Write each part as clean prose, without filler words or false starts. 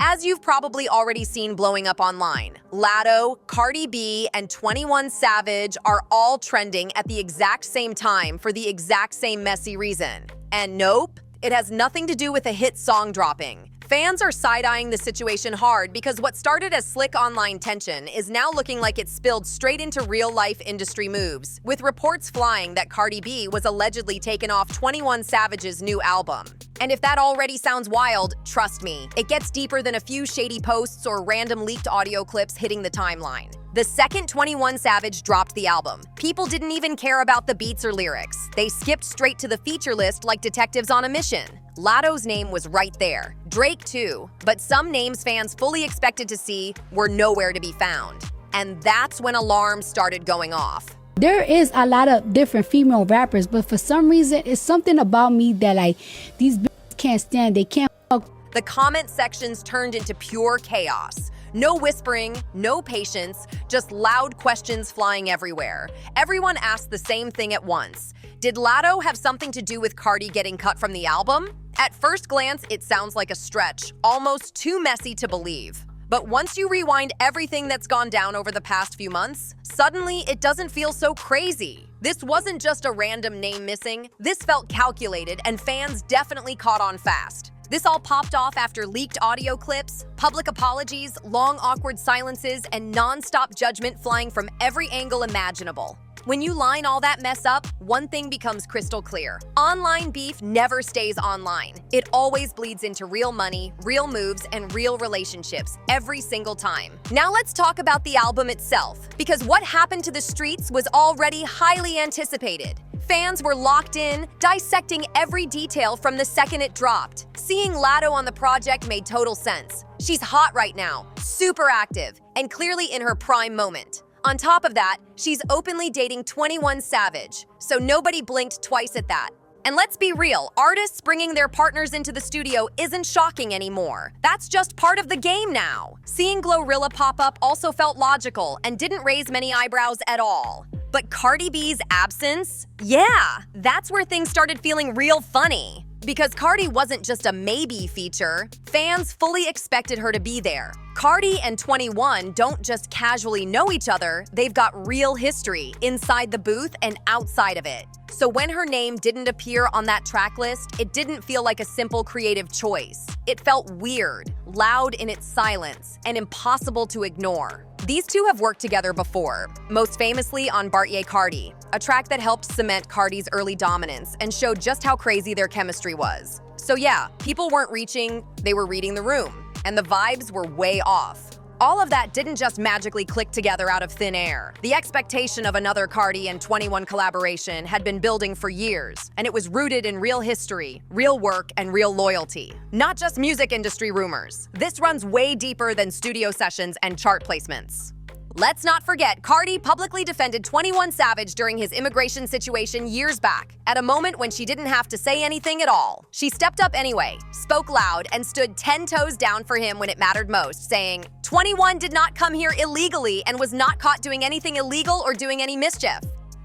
As you've probably already seen blowing up online, Latto, Cardi B, and 21 Savage are all trending at the exact same time for the exact same messy reason. And nope, it has nothing to do with a hit song dropping. Fans are side-eyeing the situation hard because what started as slick online tension is now looking like it spilled straight into real-life industry moves, with reports flying that Cardi B was allegedly taken off 21 Savage's new album. And if that already sounds wild, trust me, it gets deeper than a few shady posts or random leaked audio clips hitting the timeline. The second 21 Savage dropped the album, people didn't even care about the beats or lyrics. They skipped straight to the feature list like detectives on a mission. Latto's name was right there, Drake too, but some names fans fully expected to see were nowhere to be found. And that's when alarms started going off. There is a lot of different female rappers, but for some reason, it's something about me that like these bitches can't stand. They can't fuck. The comment sections turned into pure chaos. No whispering, no patience, just loud questions flying everywhere. Everyone asked the same thing at once. Did Latto have something to do with Cardi getting cut from the album? At first glance, it sounds like a stretch, almost too messy to believe. But once you rewind everything that's gone down over the past few months, suddenly it doesn't feel so crazy. This wasn't just a random name missing. This felt calculated, and fans definitely caught on fast. This all popped off after leaked audio clips, public apologies, long awkward silences, and non-stop judgment flying from every angle imaginable. When you line all that mess up, one thing becomes crystal clear. Online beef never stays online. It always bleeds into real money, real moves, and real relationships every single time. Now let's talk about the album itself, because what happened to the streets was already highly anticipated. Fans were locked in, dissecting every detail from the second it dropped. Seeing Latto on the project made total sense. She's hot right now, super active, and clearly in her prime moment. On top of that, she's openly dating 21 Savage, so nobody blinked twice at that. And let's be real, artists bringing their partners into the studio isn't shocking anymore. That's just part of the game now. Seeing Glorilla pop up also felt logical and didn't raise many eyebrows at all. But Cardi B's absence? Yeah, that's where things started feeling real funny. Because Cardi wasn't just a maybe feature, fans fully expected her to be there. Cardi and 21 don't just casually know each other, they've got real history inside the booth and outside of it. So when her name didn't appear on that track list, it didn't feel like a simple creative choice. It felt weird, loud in its silence, and impossible to ignore. These two have worked together before, most famously on Latto Cardi, a track that helped cement Cardi's early dominance and showed just how crazy their chemistry was. So yeah, people weren't reaching, they were reading the room, and the vibes were way off. All of that didn't just magically click together out of thin air. The expectation of another Cardi and 21 collaboration had been building for years, and it was rooted in real history, real work, and real loyalty. Not just music industry rumors. This runs way deeper than studio sessions and chart placements. Let's not forget, Cardi publicly defended 21 Savage during his immigration situation years back, at a moment when she didn't have to say anything at all. She stepped up anyway, spoke loud, and stood 10 toes down for him when it mattered most, saying, 21 did not come here illegally and was not caught doing anything illegal or doing any mischief.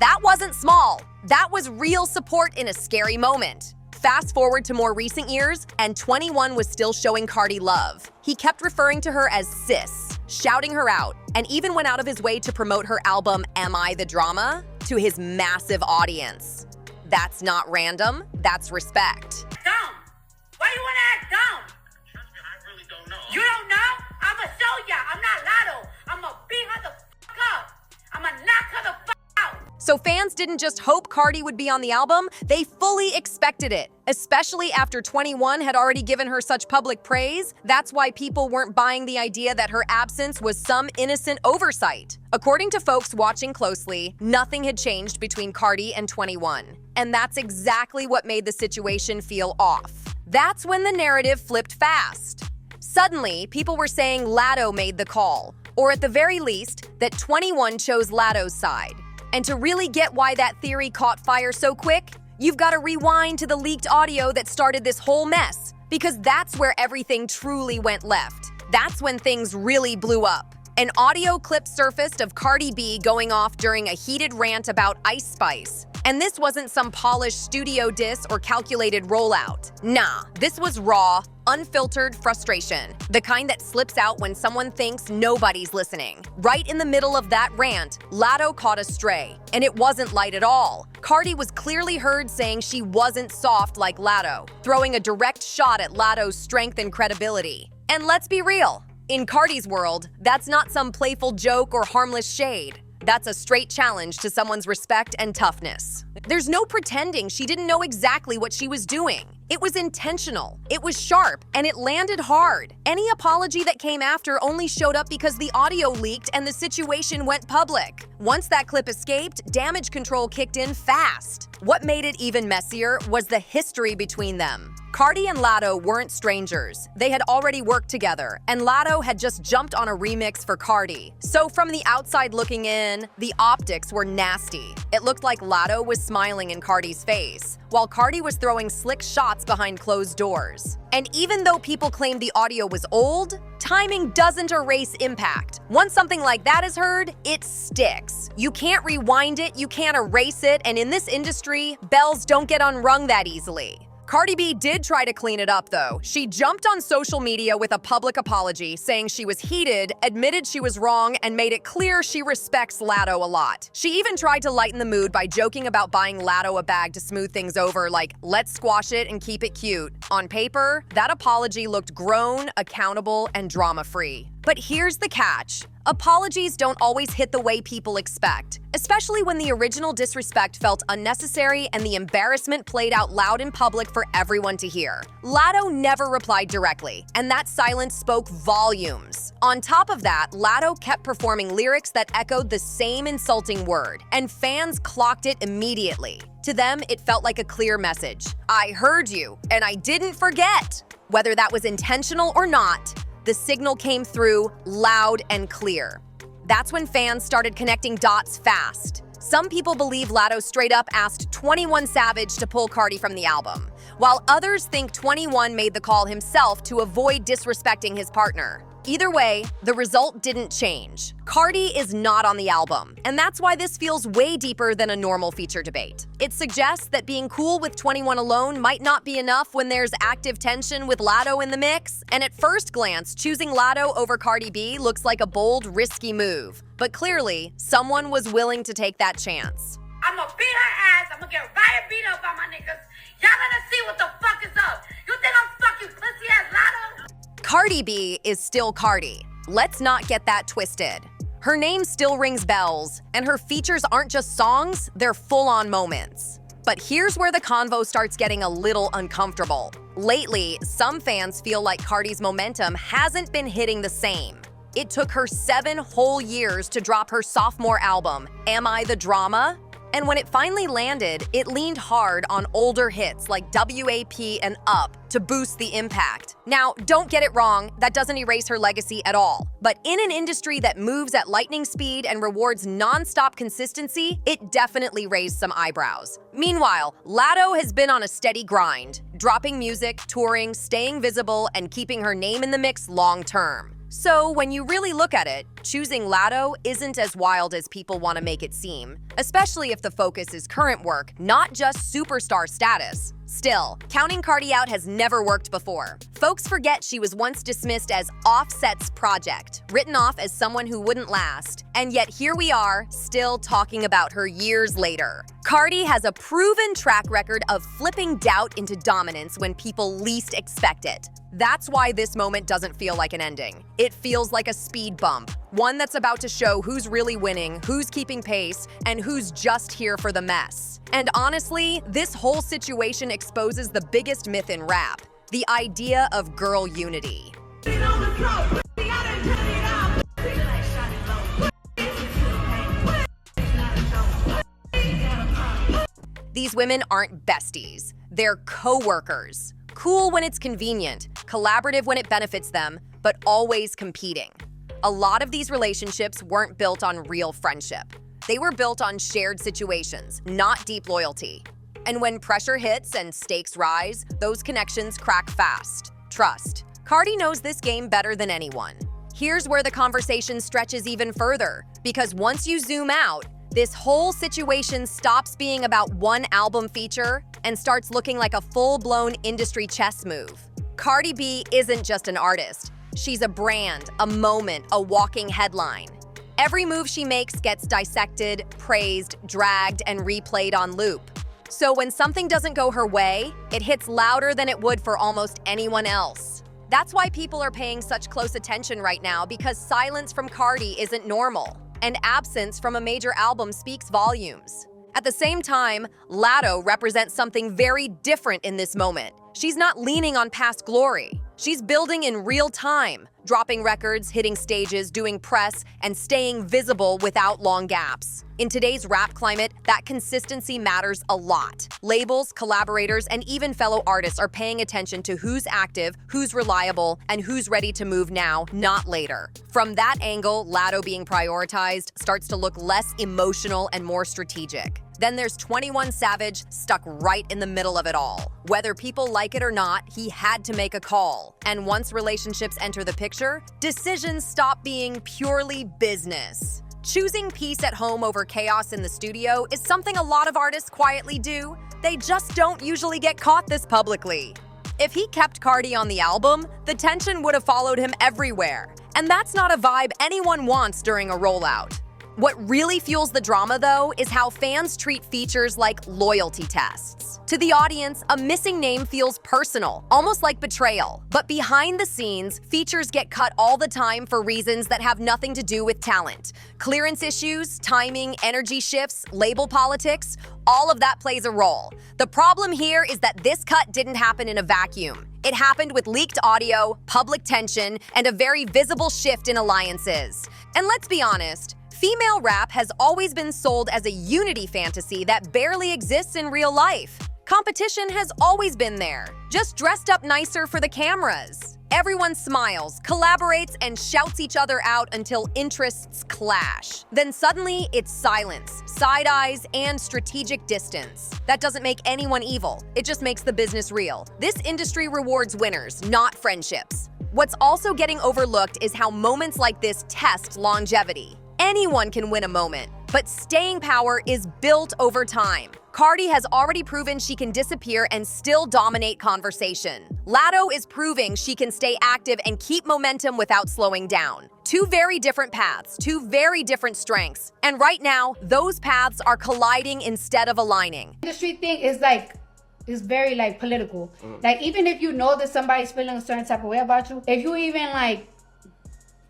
That wasn't small. That was real support in a scary moment. Fast forward to more recent years, and 21 was still showing Cardi love. He kept referring to her as sis, shouting her out, and even went out of his way to promote her album Am I the Drama to his massive audience. That's not random, that's respect. Dumb! Why you wanna act dumb? Trust me, I really don't know. You don't know? I'ma show ya! I'm not Latto! I'ma beat her the fuck up! I'ma knock her the fuck out! So fans didn't just hope Cardi would be on the album, they fully expected it. Especially after 21 had already given her such public praise, that's why people weren't buying the idea that her absence was some innocent oversight. According to folks watching closely, nothing had changed between Cardi and 21. And that's exactly what made the situation feel off. That's when the narrative flipped fast. Suddenly, people were saying Latto made the call, or at the very least, that 21 chose Latto's side. And to really get why that theory caught fire so quick, you've got to rewind to the leaked audio that started this whole mess, because that's where everything truly went left. That's when things really blew up. An audio clip surfaced of Cardi B going off during a heated rant about Ice Spice, And this wasn't some polished studio diss or calculated rollout. Nah, this was raw, unfiltered frustration. The kind that slips out when someone thinks nobody's listening. Right in the middle of that rant, Latto caught a stray. And it wasn't light at all. Cardi was clearly heard saying she wasn't soft like Latto, throwing a direct shot at Latto's strength and credibility. And let's be real, in Cardi's world, that's not some playful joke or harmless shade. That's a straight challenge to someone's respect and toughness. There's no pretending she didn't know exactly what she was doing. It was intentional, it was sharp, and it landed hard. Any apology that came after only showed up because the audio leaked and the situation went public. Once that clip escaped, damage control kicked in fast. What made it even messier was the history between them. Cardi and Latto weren't strangers. They had already worked together, and Latto had just jumped on a remix for Cardi. So from the outside looking in, the optics were nasty. It looked like Latto was smiling in Cardi's face, while Cardi was throwing slick shots behind closed doors. And even though people claimed the audio was old, timing doesn't erase impact. Once something like that is heard, it sticks. You can't rewind it, you can't erase it, and in this industry, bells don't get unrung that easily. Cardi B did try to clean it up, though. She jumped on social media with a public apology, saying she was heated, admitted she was wrong, and made it clear she respects Latto a lot. She even tried to lighten the mood by joking about buying Latto a bag to smooth things over, like, let's squash it and keep it cute. On paper, that apology looked grown, accountable, and drama-free. But here's the catch. Apologies don't always hit the way people expect, especially when the original disrespect felt unnecessary and the embarrassment played out loud in public for everyone to hear. Latto never replied directly, and that silence spoke volumes. On top of that, Latto kept performing lyrics that echoed the same insulting word, and fans clocked it immediately. To them, it felt like a clear message. I heard you, and I didn't forget. Whether that was intentional or not, the signal came through loud and clear. That's when fans started connecting dots fast. Some people believe Latto straight up asked 21 Savage to pull Cardi from the album, while others think 21 made the call himself to avoid disrespecting his partner. Either way, the result didn't change. Cardi is not on the album, and that's why this feels way deeper than a normal feature debate. It suggests that being cool with 21 alone might not be enough when there's active tension with Latto in the mix, and at first glance, choosing Latto over Cardi B looks like a bold, risky move. But clearly, someone was willing to take that chance. I'ma beat her ass. I'ma get riot beat up by my niggas. Y'all gonna see what the fuck is up. You think I'm fucking pussy ass Latto? Cardi B is still Cardi. Let's not get that twisted. Her name still rings bells, and her features aren't just songs, they're full-on moments. But here's where the convo starts getting a little uncomfortable. Lately, some fans feel like Cardi's momentum hasn't been hitting the same. It took her 7 whole years to drop her sophomore album, Am I the Drama? And when it finally landed, it leaned hard on older hits like WAP and Up to boost the impact. Now, don't get it wrong, that doesn't erase her legacy at all. But in an industry that moves at lightning speed and rewards non-stop consistency, it definitely raised some eyebrows. Meanwhile, Latto has been on a steady grind, dropping music, touring, staying visible, and keeping her name in the mix long-term. So when you really look at it, choosing Latto isn't as wild as people want to make it seem, especially if the focus is current work, not just superstar status. Still, counting Cardi out has never worked before. Folks forget she was once dismissed as Offset's project, written off as someone who wouldn't last, and yet here we are, still talking about her years later. Cardi has a proven track record of flipping doubt into dominance when people least expect it. That's why this moment doesn't feel like an ending. It feels like a speed bump, one that's about to show who's really winning, who's keeping pace, and who's just here for the mess. And honestly, this whole situation exposes the biggest myth in rap, the idea of girl unity. These women aren't besties, they're co-workers. Cool when it's convenient, collaborative when it benefits them, but always competing. A lot of these relationships weren't built on real friendship. They were built on shared situations, not deep loyalty. And when pressure hits and stakes rise, those connections crack fast. Trust. Cardi knows this game better than anyone. Here's where the conversation stretches even further, because once you zoom out, This whole situation stops being about one album feature and starts looking like a full-blown industry chess move. Cardi B isn't just an artist. She's a brand, a moment, a walking headline. Every move she makes gets dissected, praised, dragged, and replayed on loop. So when something doesn't go her way, it hits louder than it would for almost anyone else. That's why people are paying such close attention right now, because silence from Cardi isn't normal, and absence from a major album speaks volumes. At the same time, Latto represents something very different in this moment. She's not leaning on past glory. She's building in real time, dropping records, hitting stages, doing press, and staying visible without long gaps. In today's rap climate, that consistency matters a lot. Labels, collaborators, and even fellow artists are paying attention to who's active, who's reliable, and who's ready to move now, not later. From that angle, Latto being prioritized starts to look less emotional and more strategic. Then there's 21 Savage, stuck right in the middle of it all. Whether people like it or not, he had to make a call. And once relationships enter the picture, decisions stop being purely business. Choosing peace at home over chaos in the studio is something a lot of artists quietly do. They just don't usually get caught this publicly. If he kept Cardi on the album, the tension would have followed him everywhere. And that's not a vibe anyone wants during a rollout. What really fuels the drama, though, is how fans treat features like loyalty tests. To the audience, a missing name feels personal, almost like betrayal. But behind the scenes, features get cut all the time for reasons that have nothing to do with talent. Clearance issues, timing, energy shifts, label politics, all of that plays a role. The problem here is that this cut didn't happen in a vacuum. It happened with leaked audio, public tension, and a very visible shift in alliances. And let's be honest, female rap has always been sold as a unity fantasy that barely exists in real life. Competition has always been there, just dressed up nicer for the cameras. Everyone smiles, collaborates, and shouts each other out until interests clash. Then suddenly, it's silence, side eyes, and strategic distance. That doesn't make anyone evil. It just makes the business real. This industry rewards winners, not friendships. What's also getting overlooked is how moments like this test longevity. Anyone can win a moment, but staying power is built over time. Cardi has already proven she can disappear and still dominate conversation. Latto is proving she can stay active and keep momentum without slowing down. Two very different paths, two very different strengths. And right now, those paths are colliding instead of aligning. Industry thing is it's very political. Like, even if you know that somebody's feeling a certain type of way about you, if you even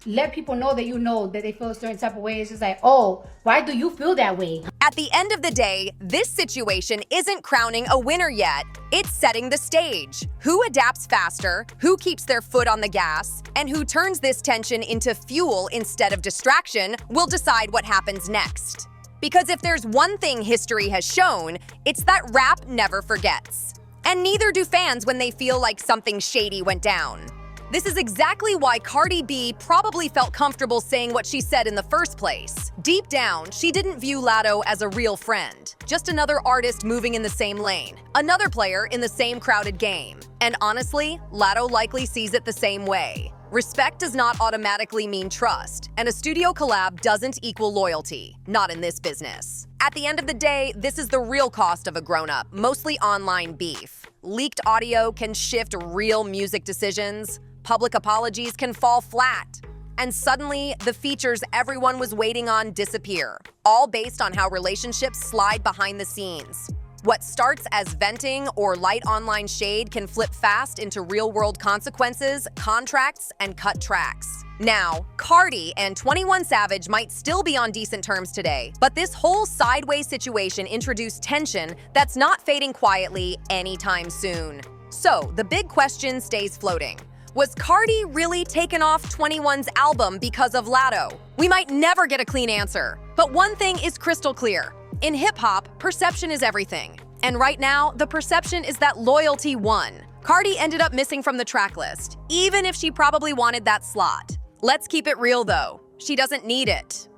let people know that you know that they feel a certain type of way, it's just like, oh, why do you feel that way? At the end of the day, this situation isn't crowning a winner yet. It's setting the stage. Who adapts faster, who keeps their foot on the gas, and who turns this tension into fuel instead of distraction will decide what happens next. Because if there's one thing history has shown, it's that rap never forgets. And neither do fans when they feel like something shady went down. This is exactly why Cardi B probably felt comfortable saying what she said in the first place. Deep down, she didn't view Latto as a real friend, just another artist moving in the same lane, another player in the same crowded game. And honestly, Latto likely sees it the same way. Respect does not automatically mean trust, and a studio collab doesn't equal loyalty, not in this business. At the end of the day, this is the real cost of a grown-up, mostly online beef. Leaked audio can shift real music decisions. Public apologies can fall flat. And suddenly, the features everyone was waiting on disappear, all based on how relationships slide behind the scenes. What starts as venting or light online shade can flip fast into real-world consequences, contracts, and cut tracks. Now, Cardi and 21 Savage might still be on decent terms today, but this whole sideways situation introduced tension that's not fading quietly anytime soon. So, the big question stays floating. Was Cardi really taken off 21's album because of Latto? We might never get a clean answer, but one thing is crystal clear. In hip-hop, perception is everything. And right now, the perception is that loyalty won. Cardi ended up missing from the track list, even if she probably wanted that slot. Let's keep it real though, she doesn't need it.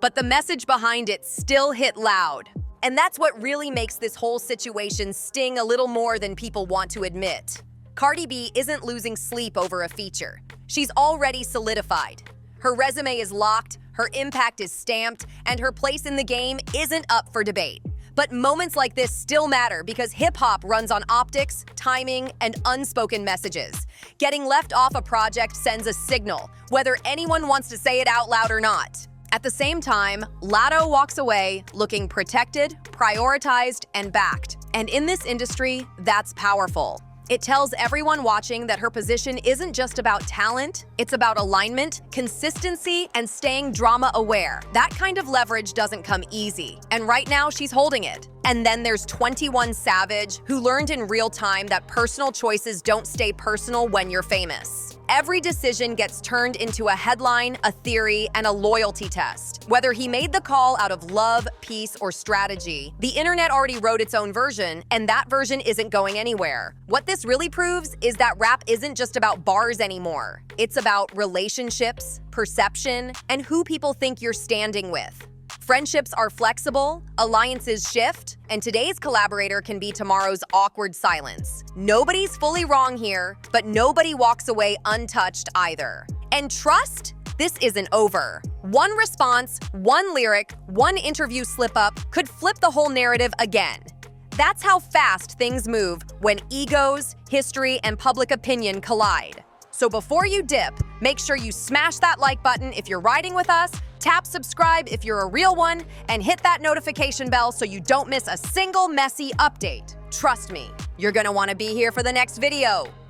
But the message behind it still hit loud. And that's what really makes this whole situation sting a little more than people want to admit. Cardi B isn't losing sleep over a feature. She's already solidified. Her resume is locked, Her impact is stamped, and her place in the game isn't up for debate. But moments like this still matter because hip-hop runs on optics, timing, and unspoken messages. Getting left off a project sends a signal, whether anyone wants to say it out loud or not. At the same time, Latto walks away looking protected, prioritized, and backed. And in this industry, that's powerful. It tells everyone watching that her position isn't just about talent, it's about alignment, consistency, and staying drama-aware. That kind of leverage doesn't come easy, and right now she's holding it. And then there's 21 Savage, who learned in real time that personal choices don't stay personal when you're famous. Every decision gets turned into a headline, a theory, and a loyalty test. Whether he made the call out of love, peace, or strategy, the internet already wrote its own version, and that version isn't going anywhere. What this really proves is that rap isn't just about bars anymore. It's about relationships, perception, and who people think you're standing with. Friendships are flexible, alliances shift, and today's collaborator can be tomorrow's awkward silence. Nobody's fully wrong here, but nobody walks away untouched either. And trust? This isn't over. One response, one lyric, one interview slip-up could flip the whole narrative again. That's how fast things move when egos, history, and public opinion collide. So before you dip, make sure you smash that like button if you're riding with us, tap subscribe if you're a real one, and hit that notification bell so you don't miss a single messy update. Trust me, you're gonna wanna be here for the next video.